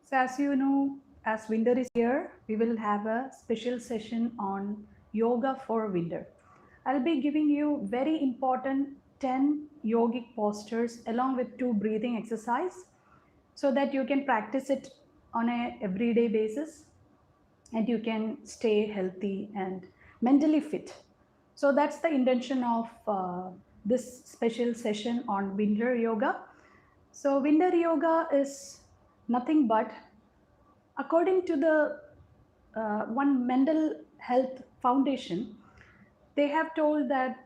So as you know, as winter is here, we will have a special session on yoga for winter. I'll be giving you very important 10 yogic postures along with 2 breathing exercise so that you can practice it on a everyday basis and you can stay healthy and mentally fit. So that's the intention of this special session on winter yoga. So winter yoga is nothing but, according to the one mental health foundation, they have told that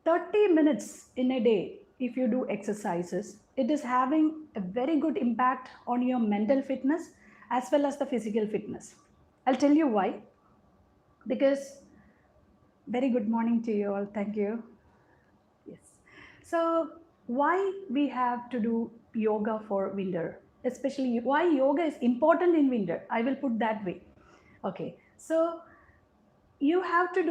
30 minutes in a day, if you do exercises, it is having a very good impact on your mental fitness as well as the physical fitness. I'll tell you why. Because, very good morning to you all. Thank you. Yes. So, why we have to do yoga for winter? Especially why yoga is important in winter. I will put that way. Okay. So, you have to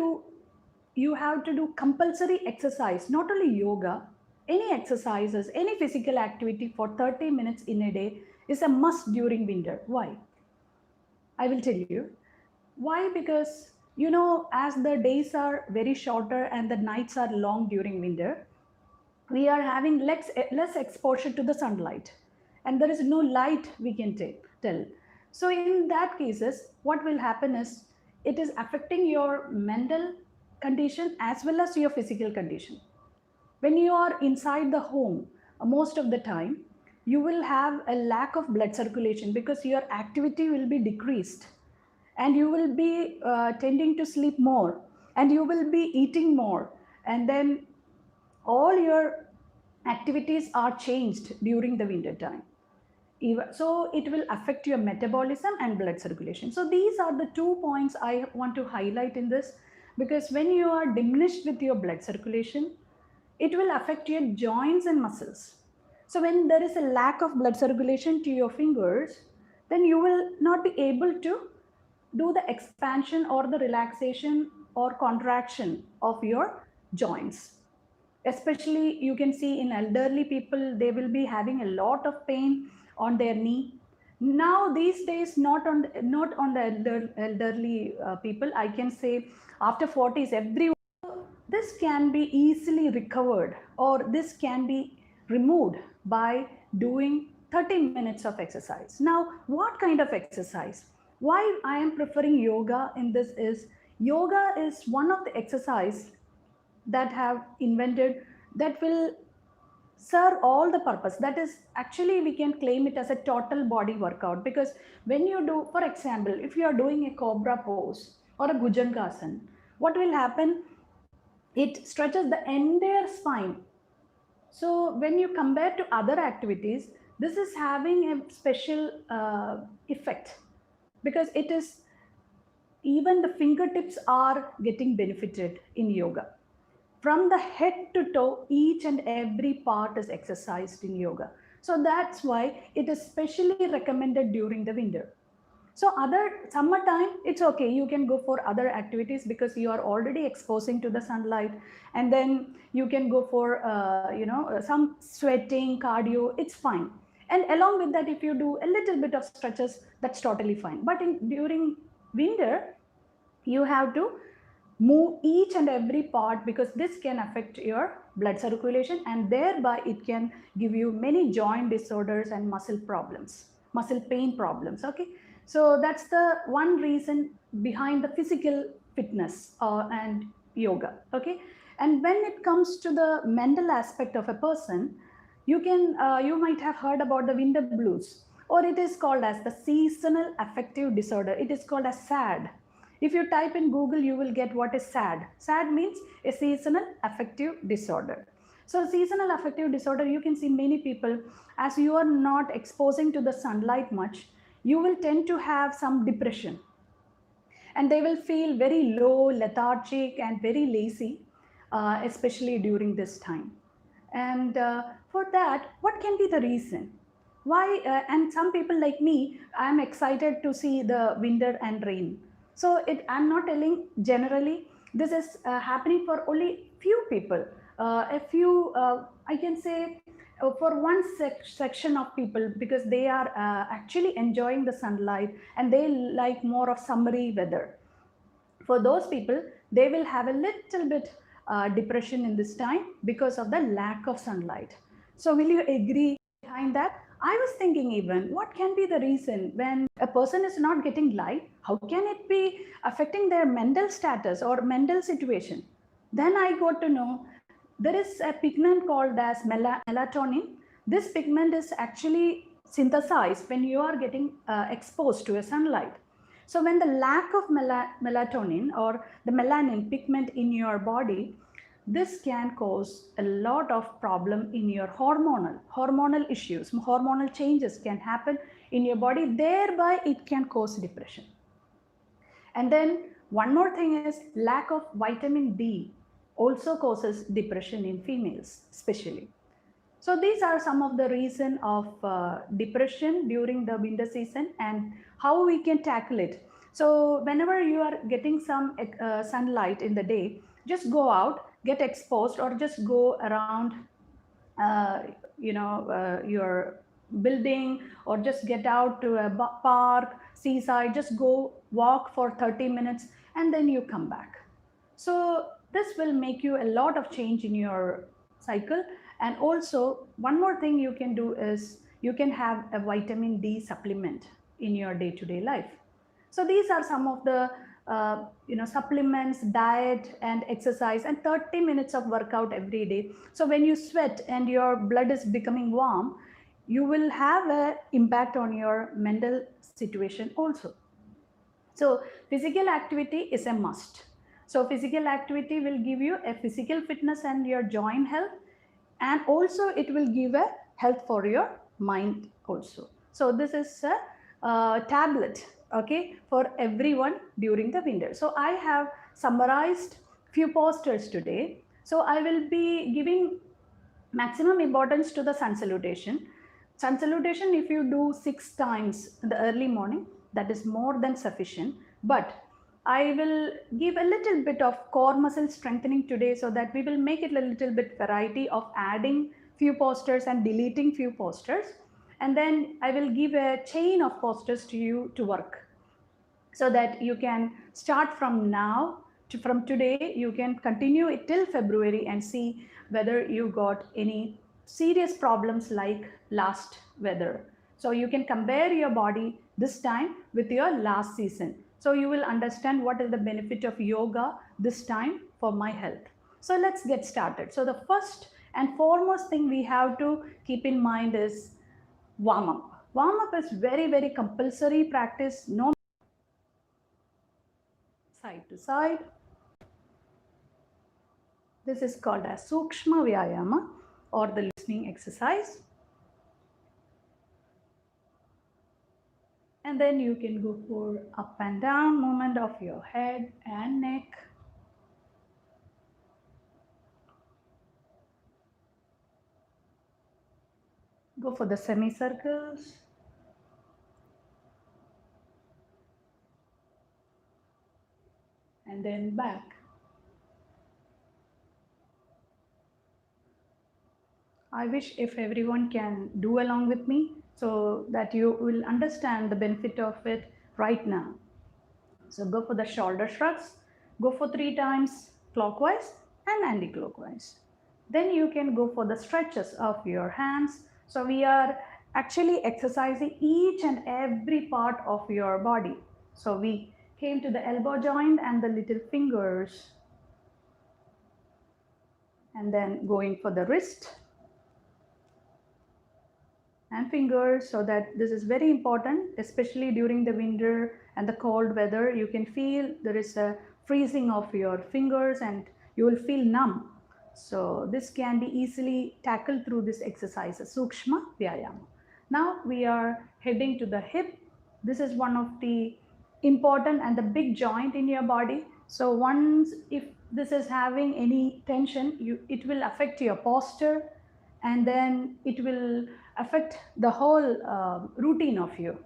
do compulsory exercise, not only yoga, any exercises, any physical activity for 30 minutes in a day is a must during winter. Why? I will tell you. Why? Because as the days are very shorter and the nights are long during winter, we are having less exposure to the sunlight, and there is no light we can tell. So in that cases, what will happen is it is affecting your mental condition as well as your physical condition. When you are inside the home, most of the time you will have a lack of blood circulation because your activity will be decreased, and you will be tending to sleep more, and you will be eating more, and then all your activities are changed during the winter time. So it will affect your metabolism and blood circulation. So these are the 2 points I want to highlight in this, because when you are diminished with your blood circulation, it will affect your joints and muscles. So when there is a lack of blood circulation to your fingers, then you will not be able to do the expansion or the relaxation or contraction of your joints. Especially you can see in elderly people, they will be having a lot of pain on their knee. Now these days, not on the elderly people, I can say after 40s, everyone, this can be easily recovered, or this can be removed by doing 30 minutes of exercise. Now, what kind of exercise? Why I am preferring yoga in this is, yoga is one of the exercise that have invented that will serve all the purpose. That is, actually we can claim it as a total body workout, because when you do, for example, if you are doing a cobra pose or a bhujangasana, what will happen? It stretches the entire spine. So when you compare to other activities, this is having a special effect, because it is, even the fingertips are getting benefited in yoga. From the head to toe, each and every part is exercised in yoga. So that's why it is specially recommended during the winter. So other summertime, it's okay, you can go for other activities because you are already exposing to the sunlight, and then you can go for some sweating, cardio, it's fine. And along with that, if you do a little bit of stretches, that's totally fine. But during winter, you have to move each and every part, because this can affect your blood circulation, and thereby it can give you many joint disorders and muscle problems, muscle pain problems. Okay, so that's the one reason behind the physical fitness and yoga. Okay, and when it comes to the mental aspect of a person, you might have heard about the winter blues, or it is called as the seasonal affective disorder. It is called as SAD. If you type in Google, you will get what is SAD. SAD means a seasonal affective disorder. So seasonal affective disorder, you can see many people, as you are not exposing to the sunlight much, you will tend to have some depression, and they will feel very low, lethargic, and very lazy, especially during this time. And for that, what can be the reason? Why? And some people like me, I'm excited to see the winter and rain. So I'm not telling generally. This is happening for only few people. I can say for one section of people, because they are actually enjoying the sunlight and they like more of summery weather. For those people, they will have a little bit depression in this time because of the lack of sunlight. So will you agree behind that? I was thinking, even what can be the reason when a person is not getting light? How can it be affecting their mental status or mental situation? Then I got to know there is a pigment called as melatonin. This pigment is actually synthesized when you are getting exposed to a sunlight. So when the lack of melatonin or the melanin pigment in your body, this can cause a lot of problem in your hormonal issues. Hormonal changes can happen in your body, thereby it can cause depression. And then one more thing is lack of vitamin D also causes depression in females especially. So these are some of the reason of depression during the winter season and how we can tackle it. So whenever you are getting some sunlight in the day, just go out, get exposed, or just go around uh, your building, or just get out to a park, seaside, just go walk for 30 minutes and then you come back. So this will make you a lot of change in your cycle. And also one more thing you can do is you can have a vitamin D supplement in your day-to-day life. So these are some of the supplements, diet and exercise, and 30 minutes of workout every day. So when you sweat and your blood is becoming warm, you will have an impact on your mental situation also. So physical activity is a must. So physical activity will give you a physical fitness and your joint health, and also it will give a health for your mind also. So this is a tablet, okay, for everyone during the winter. So I have summarized few postures today. So I will be giving maximum importance to the sun salutation. Sun salutation, if you do 6 times in the early morning, that is more than sufficient. But I will give a little bit of core muscle strengthening today, so that we will make it a little bit variety of adding few postures and deleting few postures. And then I will give a chain of postures to you to work, so that you can start from now from today. You can continue it till February and see whether you got any serious problems like last weather. So you can compare your body this time with your last season. So you will understand what is the benefit of yoga this time for my health. So let's get started. So the first and foremost thing we have to keep in mind is warm up. Warm up is very compulsory practice. No, side to side. This is called as Sukshma Vyayama, or the listening exercise. And then you can go for up and down movement of your head and neck. Go for the semicircles. And then back. I wish if everyone can do along with me, so that you will understand the benefit of it right now. So go for the shoulder shrugs. Go for 3 times clockwise and anti-clockwise. Then you can go for the stretches of your hands. So we are actually exercising each and every part of your body. So we came to the elbow joint and the little fingers, and then going for the wrist and fingers. So that this is very important, especially during the winter and the cold weather. You can feel there is a freezing of your fingers and you will feel numb. So this can be easily tackled through this exercise, Sukshma Vyayama. Now we are heading to the hip. This is one of the important and the big joint in your body. So once if this is having any tension, it will affect your posture, and then it will affect the whole routine of you.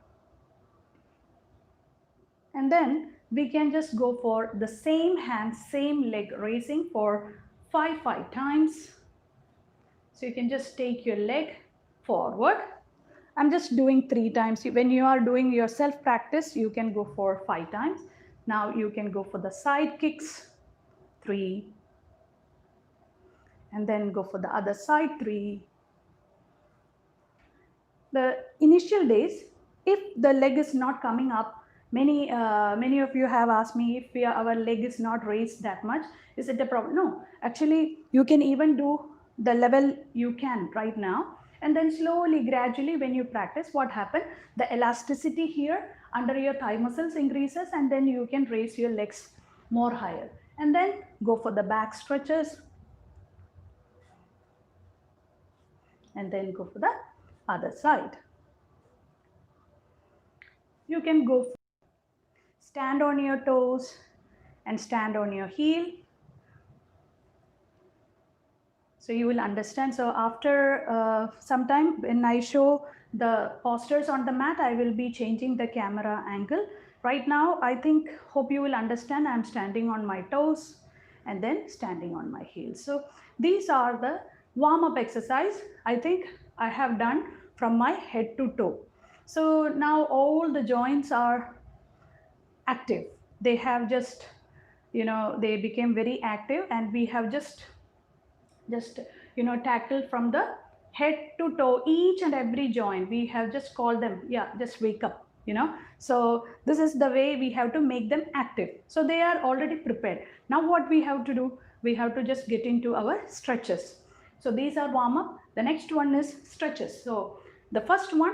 And then we can just go for the same hand, same leg raising for 5 times. So you can just take your leg forward. I'm just doing 3 times. When you are doing your self practice, you can go for 5 times. Now you can go for the side kicks, 3, and then go for the other side, 3. The initial days, if the leg is not coming up, many of you have asked me if our leg is not raised that much, is it a problem? No, actually you can even do the level you can right now, and then slowly, gradually, when you practice, what happens, the elasticity here under your thigh muscles increases, and then you can raise your legs more higher, and then go for the back stretches, and then go for the other side. You can go stand on your toes and stand on your heel. So you will understand. So after some time, when I show the postures on the mat, I will be changing the camera angle. Right now, I think, hope you will understand, I'm standing on my toes and then standing on my heels. So these are the warm-up exercise I think I have done from my head to toe. So now all the joints are active. They have just, they became very active, and we have just tackled from the head to toe, each and every joint. We have just called them, just wake up, so this is the way we have to make them active. So they are already prepared. Now what we have to do, we have to just get into our stretches. So these are warm up. The next one is stretches. So the first one,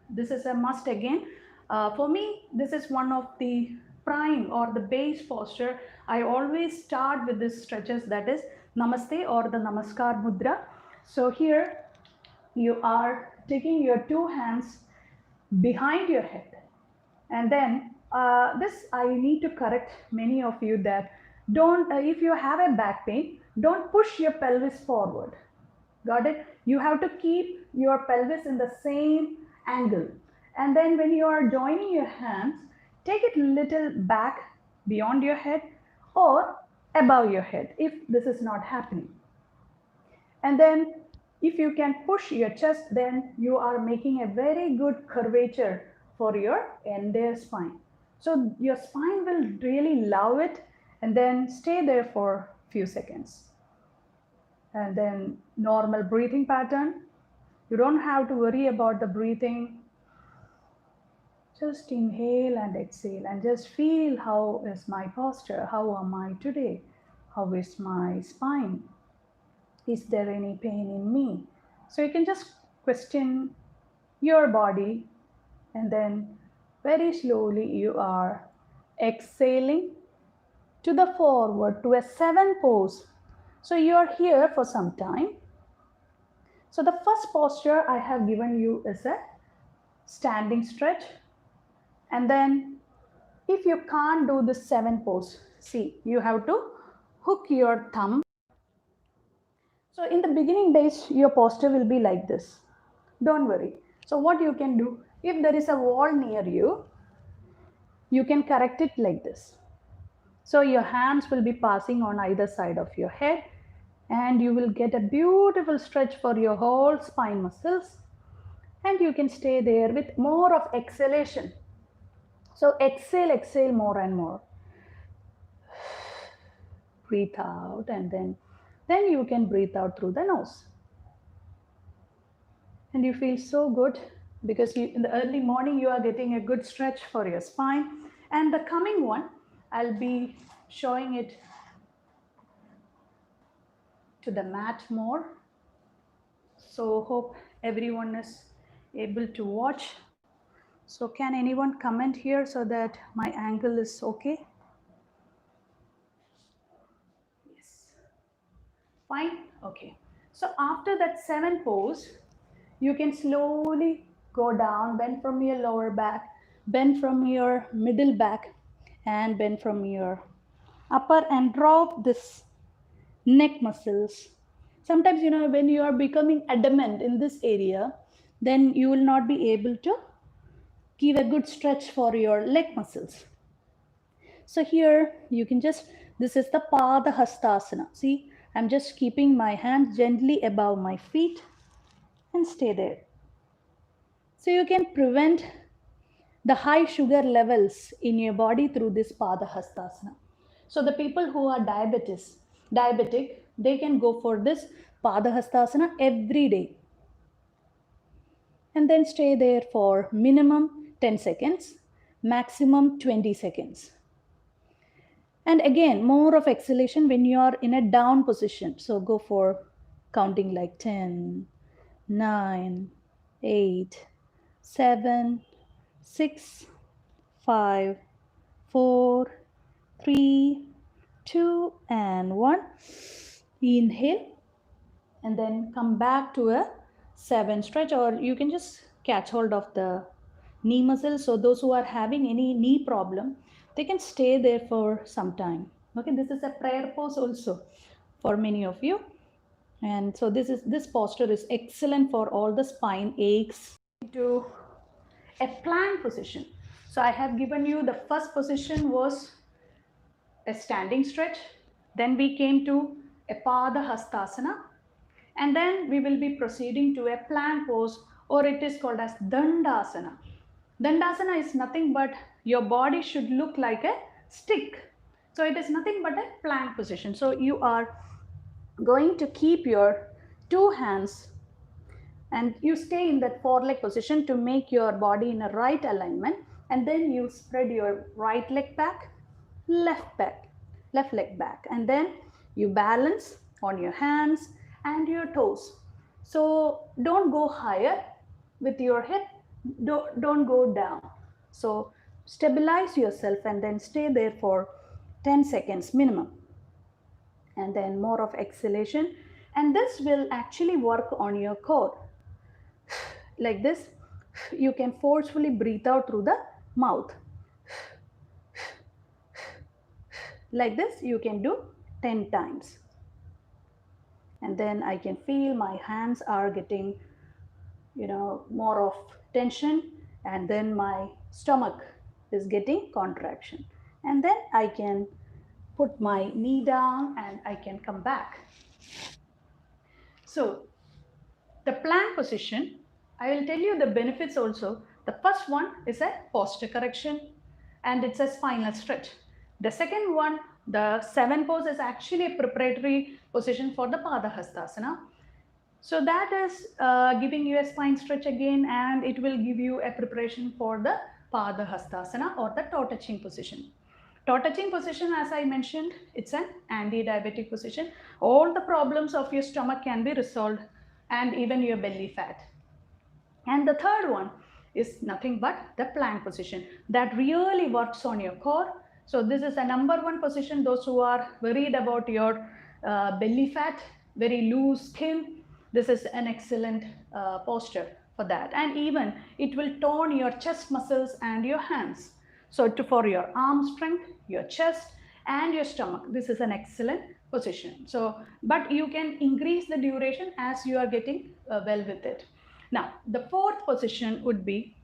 this is a must again. For me, this is one of the prime or the base posture. I always start with this stretches, that is Namaste or the Namaskar Mudra. So here you are taking your 2 hands behind your head, and then this I need to correct many of you that don't, if you have a back pain, don't push your pelvis forward. Got it? You have to keep your pelvis in the same angle, and then when you are joining your hands, take it little back beyond your head or above your head if this is not happening. And then if you can push your chest, then you are making a very good curvature for your entire spine. So your spine will really love it, and then stay there for few seconds. And then normal breathing pattern. You don't have to worry about the breathing. Just inhale and exhale and just feel, how is my posture? How am I today? How is my spine? Is there any pain in me? So you can just question your body, and then very slowly you are exhaling to the forward to a 7 pose. So you are here for some time. So the first posture I have given you is a standing stretch. And then if you can't do the 7 pose, see, you have to hook your thumb. So in the beginning days, your posture will be like this. Don't worry. So what you can do, if there is a wall near you, you can correct it like this. So your hands will be passing on either side of your head, and you will get a beautiful stretch for your whole spine muscles. And you can stay there with more of exhalation. So exhale more and more. Breathe out, and then you can breathe out through the nose. And you feel so good because in the early morning you are getting a good stretch for your spine. And the coming one, I'll be showing it to the mat more. So hope everyone is able to watch. So can anyone comment here so that my angle is okay? Yes. Fine? Okay. So after that 7 pose, you can slowly go down, bend from your lower back, bend from your middle back, and bend from your upper, and drop this neck muscles. Sometimes, when you are becoming adamant in this area, then you will not be able to give a good stretch for your leg muscles. So here you can just, this is the Pada Hastasana. See, I'm just keeping my hands gently above my feet and stay there. So you can prevent the high sugar levels in your body through this Padahastasana. So the people who are diabetic, they can go for this Padahastasana every day. And then stay there for minimum 10 seconds, maximum 20 seconds. And again, more of exhalation when you are in a down position. So go for counting like 10, 9, 8, 7, 6, 5, 4, 3, 2, and 1. Inhale and then come back to a 7 stretch, or you can just catch hold of the knee muscle. So those who are having any knee problem, they can stay there for some time. Okay, this is a prayer pose also for many of you. And so this posture is excellent for all the spine aches. To a plank position. So I have given you the first position was a standing stretch. Then we came to a Padahastasana. And then we will be proceeding to a plank pose, or it is called as Dandasana. Dandasana is nothing but your body should look like a stick. So it is nothing but a plank position. So you are going to keep your two hands and you stay in that foreleg position to make your body in a right alignment, and then you spread your right leg back, left leg back, and then you balance on your hands and your toes. So don't go higher with your head, don't go down. So stabilize yourself and then stay there for 10 seconds minimum, and then more of exhalation, and this will actually work on your core. Like this, you can forcefully breathe out through the mouth. Like this, you can do 10 times. And then I can feel my hands are getting, more of tension, and then my stomach is getting contraction. And then I can put my knee down and I can come back. So the plank position, I will tell you the benefits also. The first one is a posture correction and it's a spinal stretch. The second one, the 7 pose, is actually a preparatory position for the Padahastasana. So that is giving you a spine stretch again, and it will give you a preparation for the Padahastasana or the toe touching position. Toe touching position, as I mentioned, it's an anti-diabetic position. All the problems of your stomach can be resolved, and even your belly fat. And the third one is nothing but the plank position that really works on your core. So this is the number one position. Those who are worried about your belly fat, very loose skin, this is an excellent posture for that. And even it will tone your chest muscles and your hands. So for your arm strength, your chest and your stomach, this is an excellent position. So, but you can increase the duration as you are getting well with it. Now, the fourth position would be,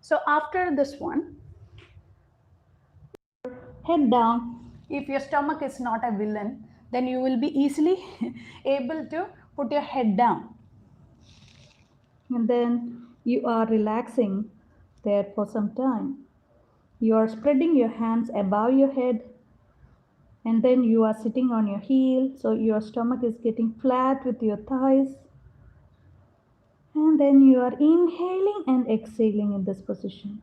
so after this one, head down. If your stomach is not a villain, then you will be easily able to put your head down. And then you are relaxing there for some time. You are spreading your hands above your head, and then you are sitting on your heel, so your stomach is getting flat with your thighs. And then you are inhaling and exhaling in this position.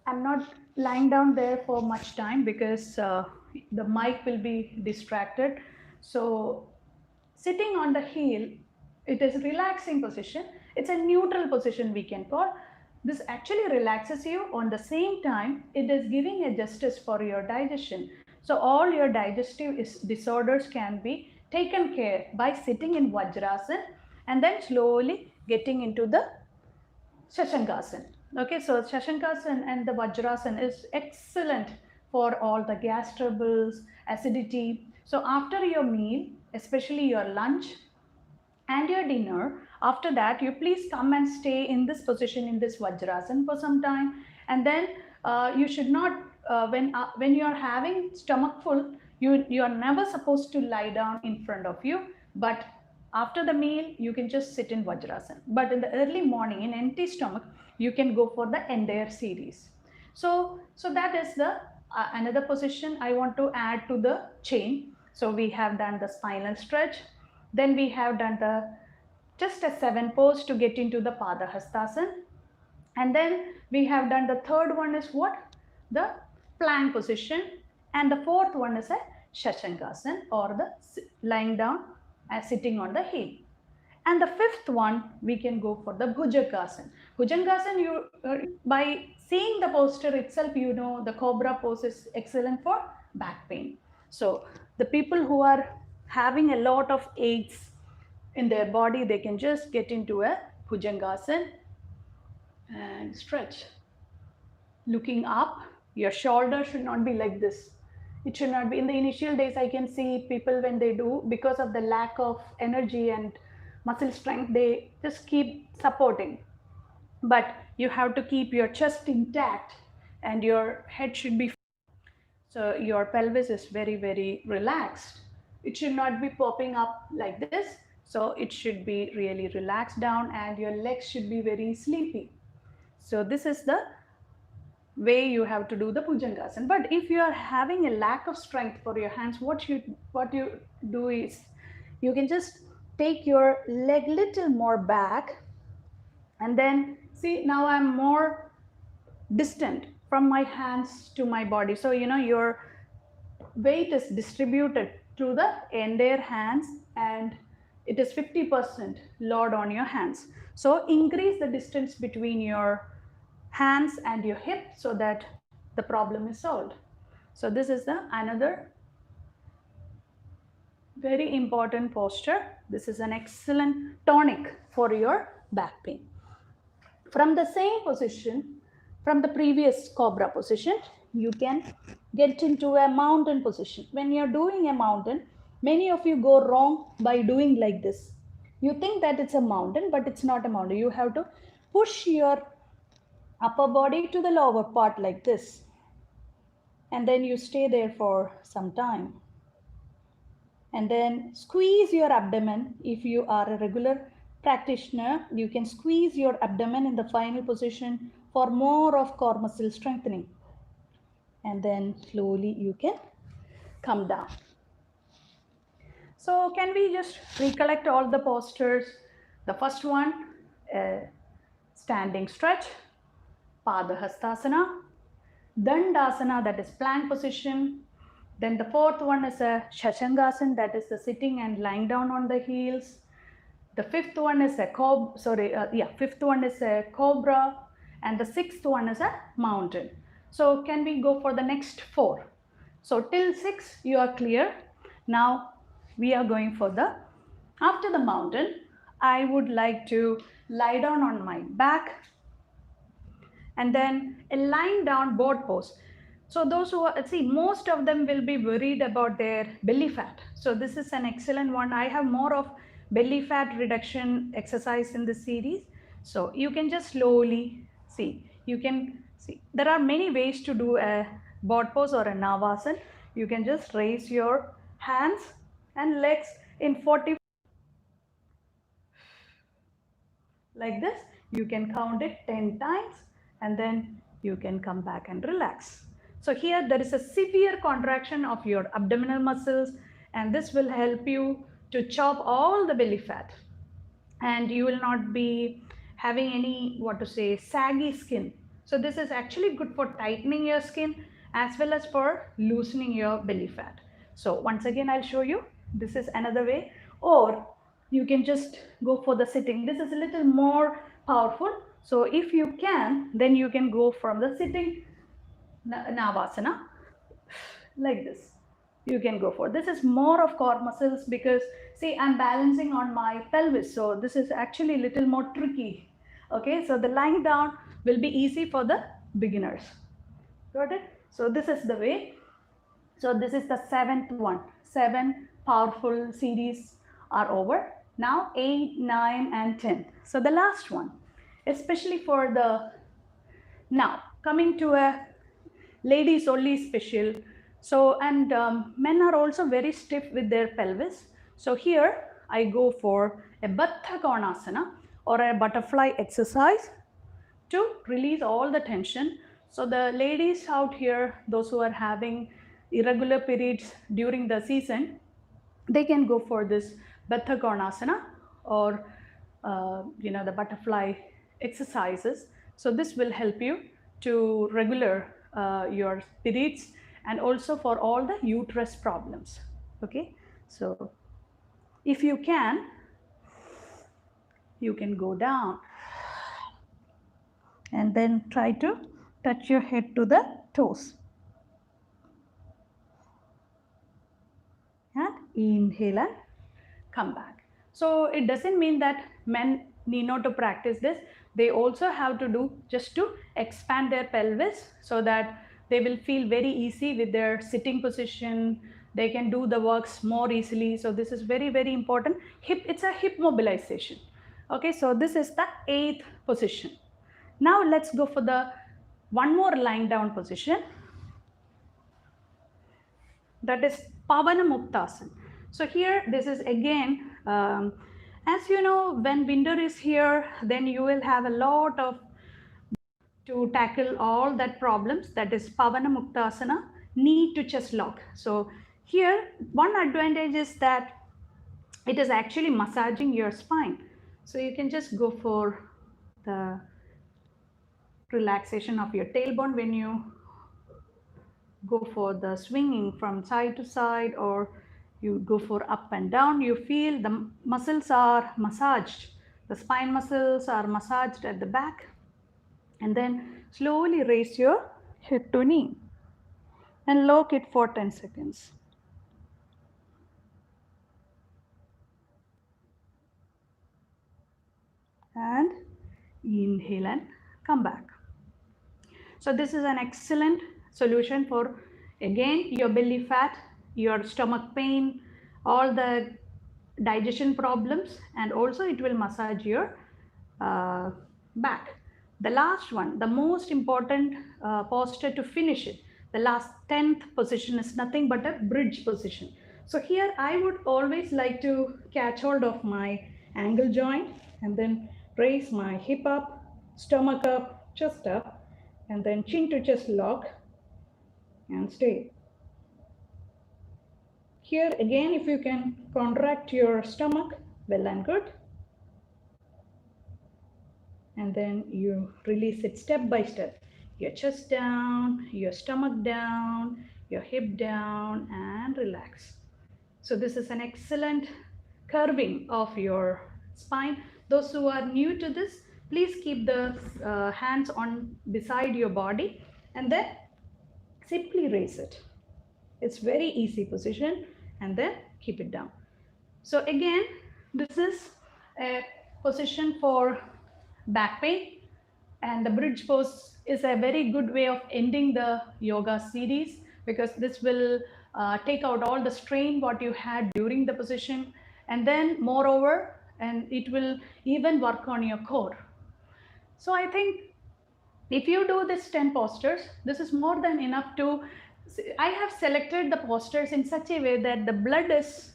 I'm not lying down there for much time because the mic will be distracted. So sitting on the heel, it is a relaxing position. It's a neutral position we can call. This actually relaxes you. On the same time, it is giving a justice for your digestion. So all your digestive disorders can be taken care by sitting in Vajrasana and then slowly getting into the Shashankasana. Okay, so Shashankasana and the Vajrasana is excellent for all the gas troubles, acidity. So after your meal, especially your lunch and your dinner, after that you please come and stay in this position, in this Vajrasana for some time. And then you should not, when you are having stomach full, You are never supposed to lie down in front of you, but after the meal you can just sit in Vajrasana. But in the early morning in empty stomach, you can go for the entire series. So that is the another position I want to add to the chain. So we have done the spinal stretch, then we have done the just a 7 pose to get into the Padahastasana, and then we have done the third one is what? The plank position, and the fourth one is a Shashankasana, or the lying down as sitting on the heel. And the fifth one, we can go for the Bhujangasana. Bhujangasana, by seeing the posture itself, you know the cobra pose is excellent for back pain. So the people who are having a lot of aches in their body, they can just get into a Bhujangasana and stretch. Looking up, your shoulder should not be like this. It should not be. In the initial days, I can see people when they do, because of the lack of energy and muscle strength, they just keep supporting. But you have to keep your chest intact and your head should be, so your pelvis is very, very relaxed. It should not be popping up like this. So it should be really relaxed down, and your legs should be very sleepy. So this is the way you have to do the Bhujangasana. But if you are having a lack of strength for your hands, what you do is you can just take your leg little more back, and then see, now I'm more distant from my hands to my body. So you know your weight is distributed through the entire hands, and it is 50% load on your hands. So increase the distance between your hands and your hip so that the problem is solved. So this is the another very important posture. This is an excellent tonic for your back pain. From the same position, from the previous cobra position, you can get into a mountain position. When you're doing a mountain, many of you go wrong by doing like this. You think that it's a mountain, but it's not a mountain. You have to push your upper body to the lower part like this, and then you stay there for some time, and then squeeze your abdomen. If you are a regular practitioner, you can squeeze your abdomen in the final position for more of core muscle strengthening, and then slowly you can come down. So can we just recollect all the postures? The first one, standing stretch, Padahastasana, Dandasana, that is plank position. Then the fourth one is a Shashangasana, that is the sitting and lying down on the heels. The fifth one is a fifth one is a cobra, and the sixth one is a mountain. So can we go for the next four? So till 6 you are clear. Now we are going for the, after the mountain, I would like to lie down on my back, and then a lying down board pose. So those who are, see, most of them will be worried about their belly fat. So this is an excellent one. I have more of belly fat reduction exercise in this series. So you can just slowly see, you can see, there are many ways to do a board pose or a Navasana. You can just raise your hands and legs in 40, like this. You can count it 10 times, and then you can come back and relax. So here there is a severe contraction of your abdominal muscles, and this will help you to chop all the belly fat, and you will not be having any, saggy skin. So this is actually good for tightening your skin as well as for loosening your belly fat. So once again, I'll show you. This is another way, or you can just go for the sitting. This is a little more powerful. So if you can, then you can go from the sitting Navasana like this. You can go for this. Is more of core muscles, because see, I'm balancing on my pelvis, so this is actually a little more tricky. Okay, so the lying down will be easy for the beginners. Got it? So this is the way. So this is the 7th one. 7 powerful series are over. Now 8, 9 and 10. So the last one, especially for the, now coming to a ladies only special So, and men are also very stiff with their pelvis. So here I go for a Baddha Konasana or a butterfly exercise to release all the tension. So the ladies out here, those who are having irregular periods during the season, they can go for this Baddha Konasana or the butterfly exercises. So this will help you to regular your periods and also for all the uterus problems. Okay, so if you can go down and then try to touch your head to the toes. And inhale and come back. So it doesn't mean that men need not to practice this. They also have to do just to expand their pelvis so that they will feel very easy with their sitting position. They can do the works more easily. So this is very, very important. It's a hip mobilization. Okay, so this is the 8th position. Now let's go for the one more lying down position. That is Pavana Muktasana. So here, this is again, as you know, when winter is here, then you will have a lot of to tackle all that problems. That is Pavana Muktasana, knee to chest lock. So here, one advantage is that it is actually massaging your spine. So you can just go for the relaxation of your tailbone when you go for the swinging from side to side, or you go for up and down. You feel the muscles are massaged, the spine muscles are massaged at the back, and then slowly raise your head to knee and lock it for 10 seconds. And inhale and come back. So this is an excellent solution for, again, your belly fat, your stomach pain, all the digestion problems, and also it will massage your back. The last one, the most important posture to finish it, the last 10th position is nothing but a bridge position. So here I would always like to catch hold of my ankle joint and then raise my hip up, stomach up, chest up, and then chin to chest lock and stay. Here again, if you can contract your stomach, well and good. And then you release it step by step. Your chest down, your stomach down, your hip down, and relax. So this is an excellent curving of your spine. Those who are new to this, please keep the hands on beside your body and then simply raise it. It's very easy position, and then keep it down. So again, this is a position for back pain, and the bridge pose is a very good way of ending the yoga series, because this will take out all the strain what you had during the position, and then moreover, and it will even work on your core. So I think if you do this 10 postures, this is more than enough to, I have selected the postures in such a way that the blood is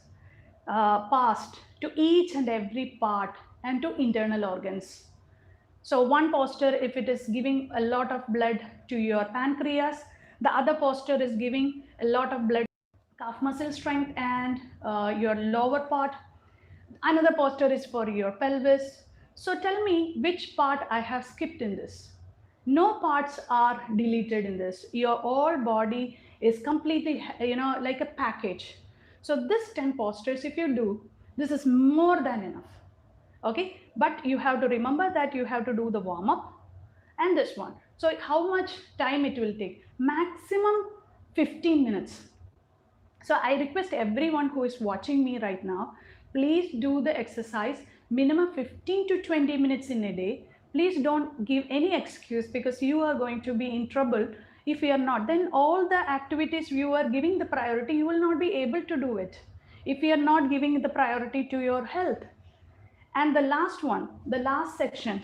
passed to each and every part and to internal organs. So one posture, if it is giving a lot of blood to your pancreas, the other posture is giving a lot of blood, calf muscle strength and your lower part. Another posture is for your pelvis. So tell me which part I have skipped in this. No parts are deleted in this. Your whole body is completely, like a package. So this 10 postures, if you do, this is more than enough. Okay, but you have to remember that you have to do the warm up and this one. So how much time it will take? Maximum 15 minutes. So I request everyone who is watching me right now, please do the exercise minimum 15 to 20 minutes in a day. Please don't give any excuse, because you are going to be in trouble if you are not. Then all the activities you are giving the priority, you will not be able to do it if you are not giving the priority to your health. And the last one, the last section,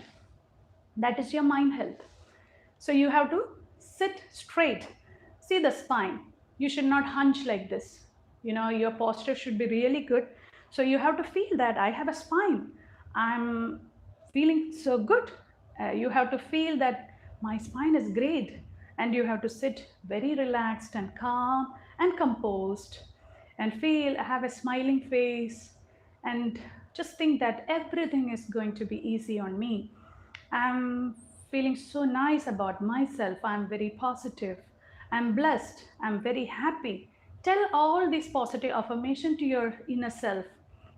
that is your mind health. So you have to sit straight. See the spine. you should not hunch like this. Your posture should be really good. So you have to feel that I have a spine. I'm feeling so good. You have to feel that my spine is great. And you have to sit very relaxed and calm and composed and feel I have a smiling face and just think that everything is going to be easy on me. I'm feeling so nice about myself. I'm very positive. I'm blessed. I'm very happy. Tell all these positive affirmation to your inner self.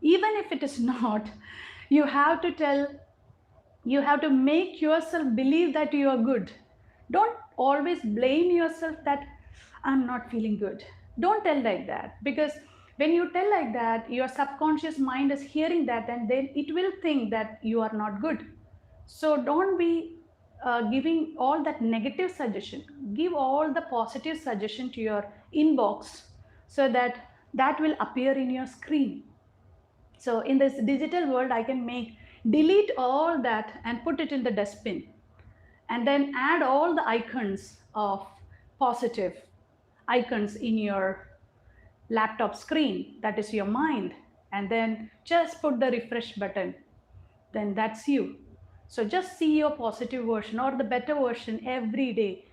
Even if it is not, you have to tell, you have to make yourself believe that you are good. Don't always blame yourself that I'm not feeling good. Don't tell like that, because when you tell like that, your subconscious mind is hearing that and then it will think that you are not good. So don't be giving all that negative suggestion. Give all the positive suggestion to your inbox so that that will appear in your screen. So in this digital world, I can delete all that and put it in the dustbin, and then add all the icons of positive icons in your laptop screen, that is your mind, and then just put the refresh button. Then that's you. So just see your positive version or the better version every day.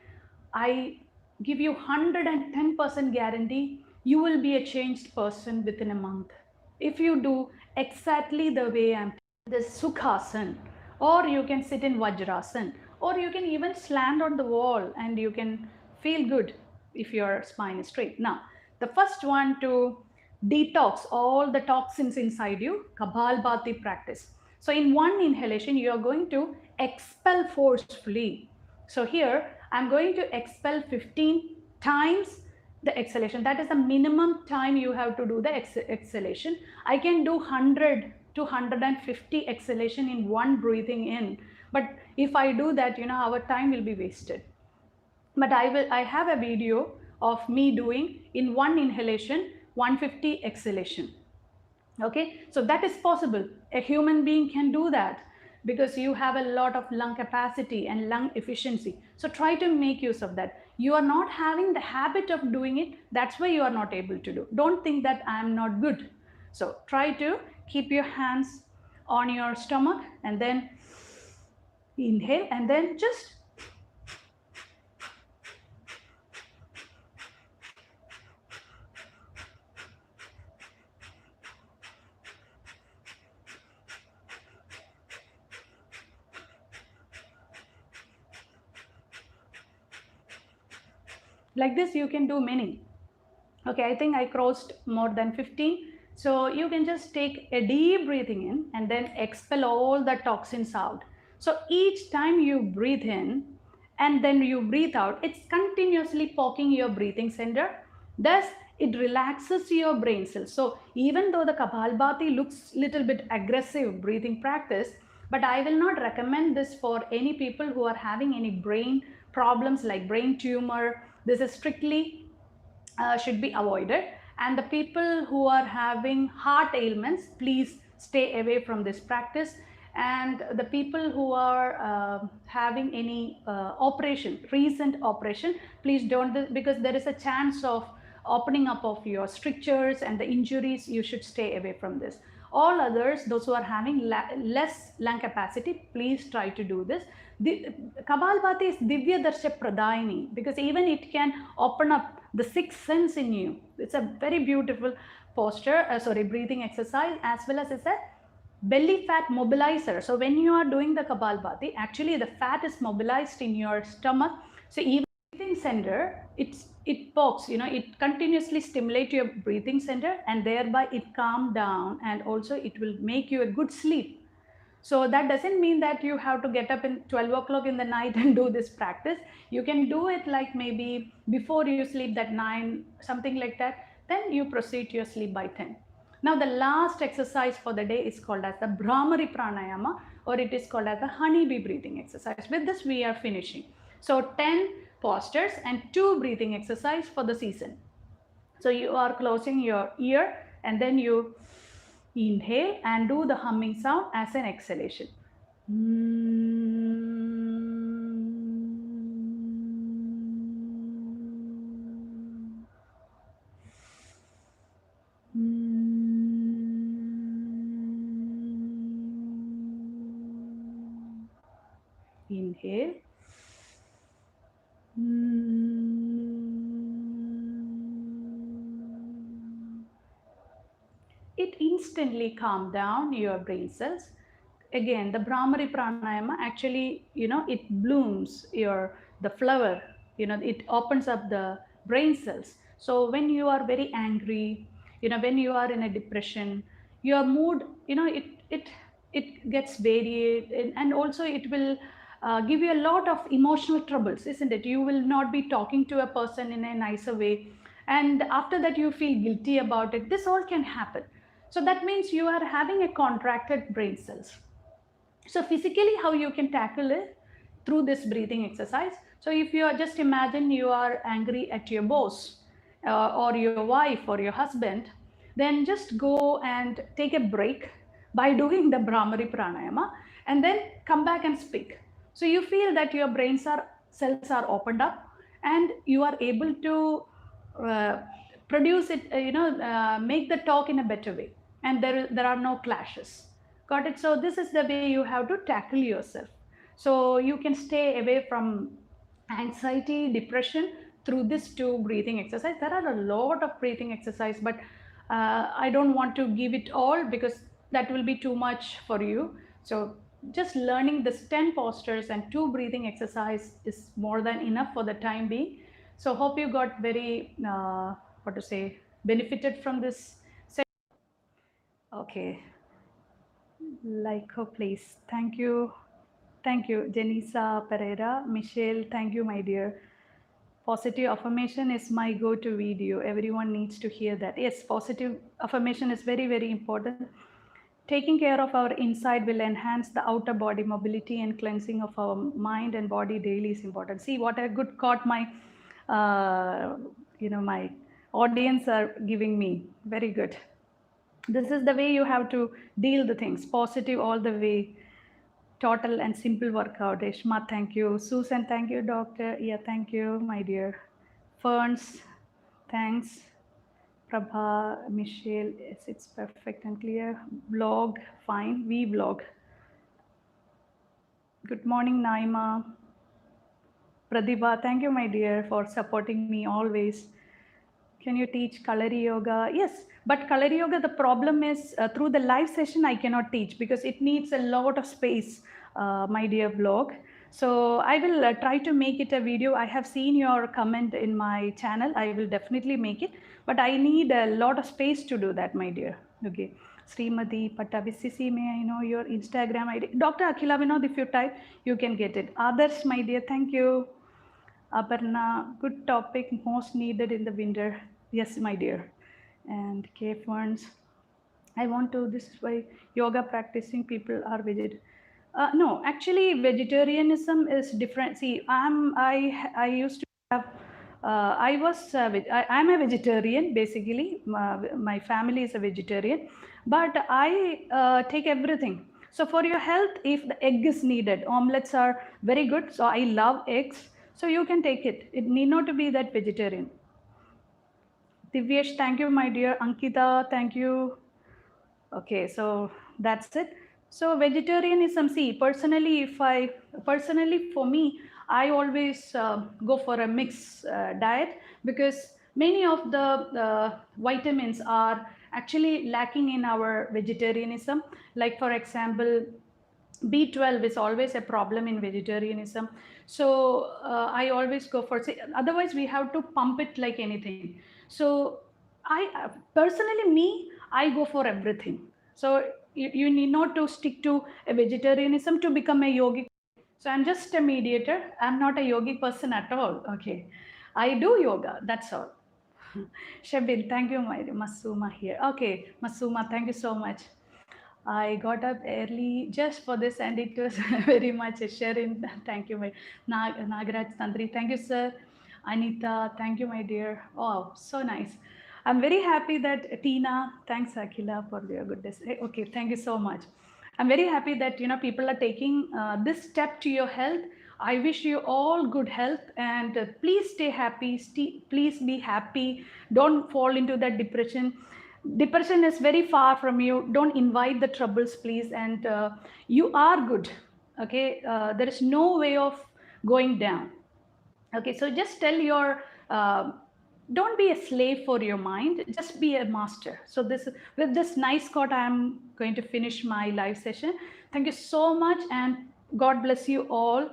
I give you 110% guarantee you will be a changed person within a month. If you do exactly the way I'm this Sukhasana, or you can sit in Vajrasana, or you can even slant on the wall and you can feel good if your spine is straight. Now, the first one to detox all the toxins inside you, Kapalbhati practice. So in one inhalation, you are going to expel forcefully. So here, I'm going to expel 15 times the exhalation. That is the minimum time you have to do the exhalation. I can do 100 to 150 exhalation in one breathing in. But if I do that, our time will be wasted. But I have a video of me doing in one inhalation 150 exhalation. Okay, so that is possible. A human being can do that because you have a lot of lung capacity and lung efficiency. So try to make use of that. You are not having the habit of doing it, that's why you are not able to do. Don't think that I am not good. So try to keep your hands on your stomach and then inhale and then just like this. You can do many. Okay, I think I crossed more than 15. So you can just take a deep breathing in and then expel all the toxins out. So each time you breathe in and then you breathe out, it's continuously poking your breathing center. Thus, it relaxes your brain cells. So even though the Kapalbhati looks little bit aggressive breathing practice, but I will not recommend this for any people who are having any brain problems like brain tumor. This is strictly should be avoided, and the people who are having heart ailments, please stay away from this practice. And the people who are having any recent operation, please don't, because there is a chance of opening up of your strictures and the injuries. You should stay away from this. All others, those who are having less lung capacity, please try to do this. The Kapalbhati is Divya Darsha Pradayini, because even it can open up the sixth sense in you. It's a very beautiful posture, breathing exercise, as well as it's a belly fat mobilizer. So when you are doing the Kapalbhati, actually the fat is mobilized in your stomach. So even breathing center, it pokes, it continuously stimulates your breathing center, and thereby it calm down, and also it will make you a good sleep. So that doesn't mean that you have to get up in 12 o'clock in the night and do this practice. You can do it like maybe before you sleep, that 9, something like that. Then you proceed to your sleep by 10. Now the last exercise for the day is called as the Brahmary Pranayama, or it is called as the honeybee breathing exercise. With this we are finishing. So 10 postures and 2 breathing exercise for the season. So you are closing your ear and then you inhale and do the humming sound as an exhalation. Inhale. It instantly calms down your brain cells. Again, the Brahmary Pranayama actually, it blooms the flower, it opens up the brain cells. So when you are very angry, when you are in a depression, your mood, it gets varied, and also it will give you a lot of emotional troubles, isn't it? You will not be talking to a person in a nicer way, and after that you feel guilty about it. This all can happen. So that means you are having a contracted brain cells. So physically, how you can tackle it? Through this breathing exercise. So if you are, just imagine you are angry at your boss or your wife or your husband, then just go and take a break by doing the Brahmary Pranayama, and then come back and speak. So you feel that your cells are opened up, and you are able to uh, produce it, make the talk in a better way, and there are no clashes. Got it? So this is the way you have to tackle yourself. So you can stay away from anxiety, depression through this two breathing exercise. There are a lot of breathing exercise, but I don't want to give it all because that will be too much for you. So just learning this 10 postures and 2 breathing exercise is more than enough for the time being. So hope you got very, what to say, benefited from this. Okay. Like her place. Thank you. Thank you, Janisa Pereira. Michelle, thank you, my dear. Positive affirmation is my go-to video. Everyone needs to hear that. Yes, positive affirmation is very, very important. Taking care of our inside will enhance the outer body mobility, and cleansing of our mind and body daily is important. See what a good quote my, my audience are giving me. Very good. This is the way you have to deal the things. Positive all the way. Total and simple workout. Ishma, thank you. Susan, thank you. Doctor, yeah, thank you, my dear. Ferns, thanks. Prabha, Michelle, yes, it's perfect and clear. Vlog, fine. We vlog. Good morning, Naima. Pradibha, thank you, my dear, for supporting me always. Can you teach Kalari Yoga? Yes, but Kalari Yoga, the problem is through the live session, I cannot teach because it needs a lot of space, my dear vlog. So I will try to make it a video. I have seen your comment in my channel. I will definitely make it, but I need a lot of space to do that, my dear. Okay. Srimati Pattabhisisi, may I know your Instagram ID? Dr. Akhila Vinod, if you type, you can get it. Others, my dear, thank you. Aparna, good topic, most needed in the winter. Yes, my dear. And K Ferns, I want to, this is why yoga practicing people are vegetarian. No, actually vegetarianism is different. See, I used to have, I'm a vegetarian basically. My family is a vegetarian, but I take everything. So for your health, if the egg is needed, omelets are very good. So I love eggs. So you can take it. It need not to be that vegetarian. Divyesh, thank you, my dear. Ankita, thank you. Okay, so that's it. So vegetarianism, see, personally, personally for me, I always go for a mixed diet because many of the vitamins are actually lacking in our vegetarianism. Like for example, B12 is always a problem in vegetarianism. So I always go for, say, otherwise we have to pump it like anything. So personally, I go for everything. So you need not to stick to a vegetarianism to become a yogic. So I'm just a mediator. I'm not a yogic person at all. Okay. I do yoga. That's all. Shabin, thank you, my Masuma here. Okay, Masuma, thank you so much. I got up early just for this, and it was very much a sharing. Thank you, my Nagaraj Tandri. Thank you, sir. Anita, thank you, my dear. Oh, so nice. I'm very happy that Tina, thanks Akhila for your goodness. Okay, thank you so much. I'm very happy that people are taking this step to your health. I wish you all good health, and please stay happy. Please be happy. Don't fall into that depression. Depression is very far from you. Don't invite the troubles, please. And you are good. Okay, there is no way of going down. Okay, so just tell your don't be a slave for your mind, just be a master. So this, with this nice quote, I am going to finish my live session. Thank you so much, and God bless you all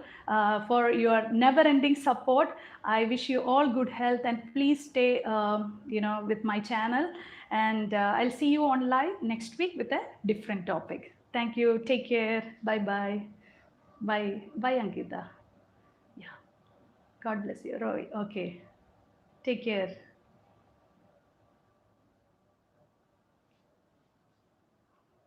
for your never ending support. I wish you all good health, and please stay with my channel, and I'll see you on live next week with a different topic. Thank you, take care, bye bye. Bye Ankita. Yeah, God bless you, Roy. Okay, take care.